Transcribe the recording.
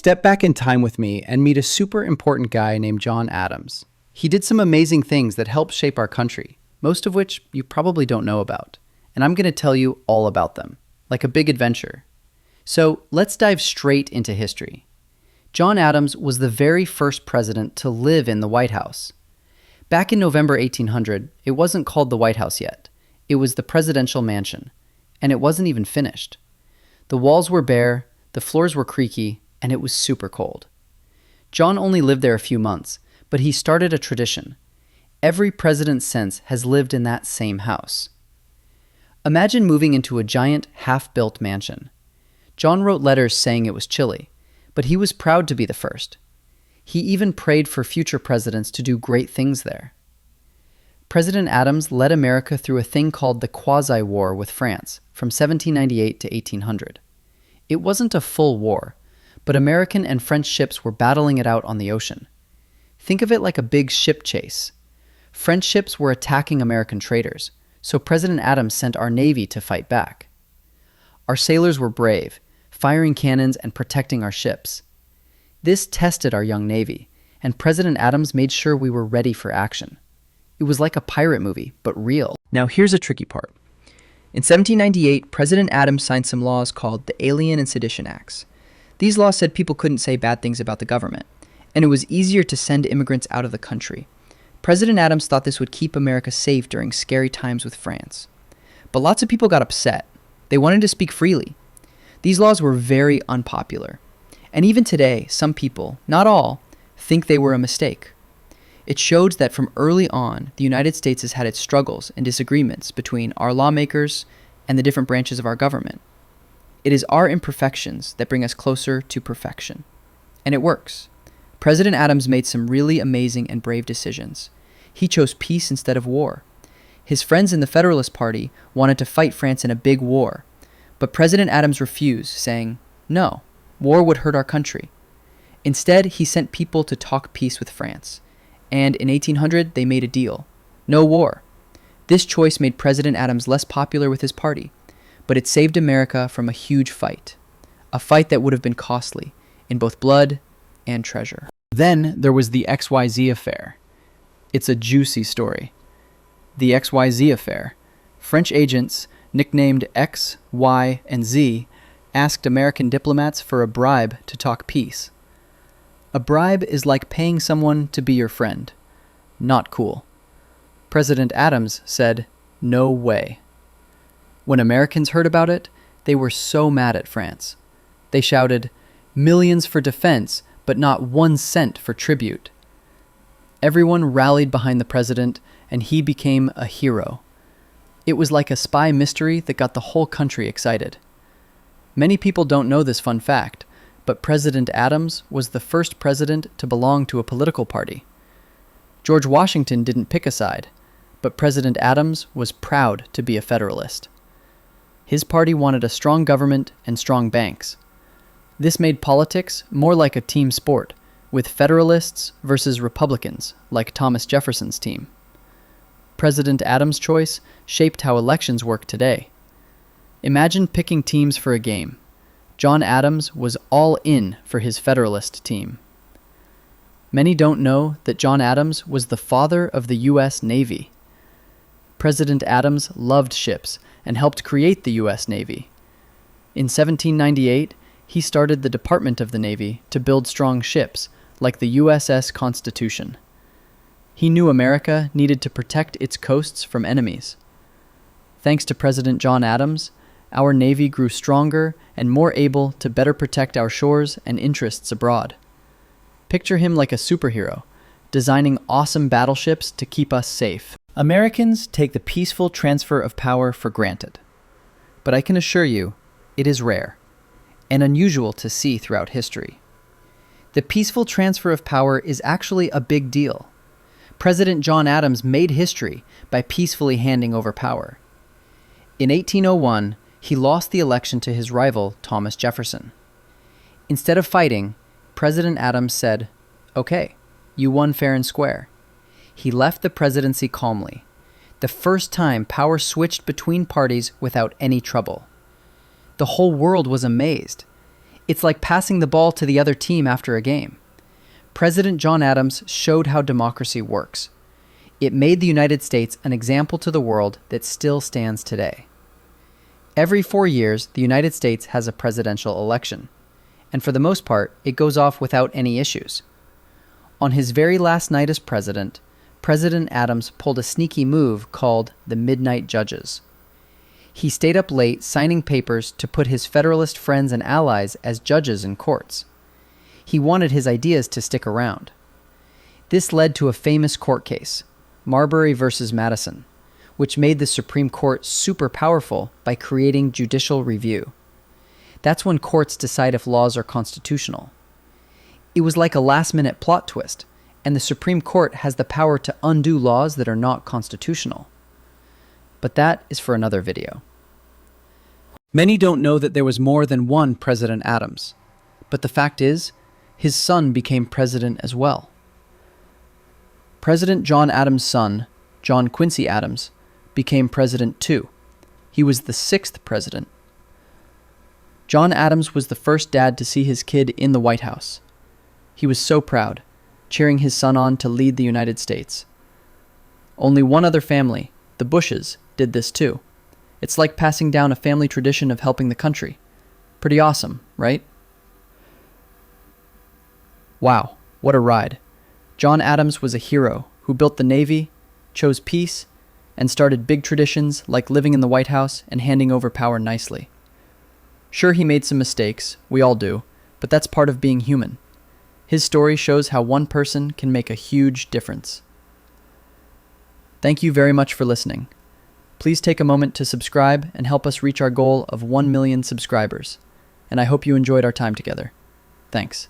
Step back in time with me and meet a super important guy named John Adams. He did some amazing things that helped shape our country, most of which you probably don't know about. And I'm going to tell you all about them, like a big adventure. So let's dive straight into history. John Adams was the very first president to live in the White House. Back in November 1800, it wasn't called the White House yet. It was the presidential mansion, and it wasn't even finished. The walls were bare, the floors were creaky, and it was super cold. John only lived there a few months, but he started a tradition. Every president since has lived in that same house. Imagine moving into a giant, half-built mansion. John wrote letters saying it was chilly, but he was proud to be the first. He even prayed for future presidents to do great things there. President Adams led America through a thing called the Quasi-War with France from 1798 to 1800. It wasn't a full war, but American and French ships were battling it out on the ocean. Think of it like a big ship chase. French ships were attacking American traders, so President Adams sent our Navy to fight back. Our sailors were brave, firing cannons and protecting our ships. This tested our young Navy, and President Adams made sure we were ready for action. It was like a pirate movie, but real. Now here's a tricky part. In 1798, President Adams signed some laws called the Alien and Sedition Acts. These laws said people couldn't say bad things about the government, and it was easier to send immigrants out of the country. President Adams thought this would keep America safe during scary times with France. But lots of people got upset. They wanted to speak freely. These laws were very unpopular. And even today, some people, not all, think they were a mistake. It showed that from early on, the United States has had its struggles and disagreements between our lawmakers and the different branches of our government. It is our imperfections that bring us closer to perfection. And it works. President Adams made some really amazing and brave decisions. He chose peace instead of war. His friends in the Federalist Party wanted to fight France in a big war, but President Adams refused, saying, "No, war would hurt our country." Instead, he sent people to talk peace with France, and in 1800 they made a deal. No war. This choice made President Adams less popular with his party, but it saved America from a huge fight, a fight that would have been costly in both blood and treasure. Then there was the XYZ Affair. It's a juicy story. The XYZ Affair. French agents, nicknamed X, Y, and Z, asked American diplomats for a bribe to talk peace. A bribe is like paying someone to be your friend. Not cool. President Adams said, "No way." When Americans heard about it, they were so mad at France. They shouted, "Millions for defense, but not 1 cent for tribute." Everyone rallied behind the president, and he became a hero. It was like a spy mystery that got the whole country excited. Many people don't know this fun fact, but President Adams was the first president to belong to a political party. George Washington didn't pick a side, but President Adams was proud to be a Federalist. His party wanted a strong government and strong banks. This made politics more like a team sport, with Federalists versus Republicans, like Thomas Jefferson's team. President Adams' choice shaped how elections work today. Imagine picking teams for a game. John Adams was all in for his Federalist team. Many don't know that John Adams was the father of the U.S. Navy. President Adams loved ships and helped create the U.S. Navy. In 1798, he started the Department of the Navy to build strong ships, like the USS Constitution. He knew America needed to protect its coasts from enemies. Thanks to President John Adams, our Navy grew stronger and more able to better protect our shores and interests abroad. Picture him like a superhero, designing awesome battleships to keep us safe. Americans take the peaceful transfer of power for granted. But I can assure you, it is rare and unusual to see throughout history. The peaceful transfer of power is actually a big deal. President John Adams made history by peacefully handing over power. In 1801, he lost the election to his rival, Thomas Jefferson. Instead of fighting, President Adams said, "Okay, you won fair and square." He left the presidency calmly, the first time power switched between parties without any trouble. The whole world was amazed. It's like passing the ball to the other team after a game. President John Adams showed how democracy works. It made the United States an example to the world that still stands today. Every 4 years, the United States has a presidential election, and for the most part, it goes off without any issues. On his very last night as president, President Adams pulled a sneaky move called the Midnight Judges. He stayed up late signing papers to put his Federalist friends and allies as judges in courts. He wanted his ideas to stick around. This led to a famous court case, Marbury versus Madison, which made the Supreme Court super powerful by creating judicial review. That's when courts decide if laws are constitutional. It was like a last-minute plot twist, and the Supreme Court has the power to undo laws that are not constitutional. But that is for another video. Many don't know that there was more than one President Adams, but the fact is, his son became president as well. President John Adams' son, John Quincy Adams, became president too. He was the 6th president. John Adams was the first dad to see his kid in the White House. He was so proud, cheering his son on to lead the United States. Only one other family, the Bushes, did this too. It's like passing down a family tradition of helping the country. Pretty awesome, right? Wow, what a ride. John Adams was a hero who built the Navy, chose peace, and started big traditions like living in the White House and handing over power nicely. Sure, he made some mistakes, we all do, but that's part of being human. His story shows how one person can make a huge difference. Thank you very much for listening. Please take a moment to subscribe and help us reach our goal of 1 million subscribers. And I hope you enjoyed our time together. Thanks.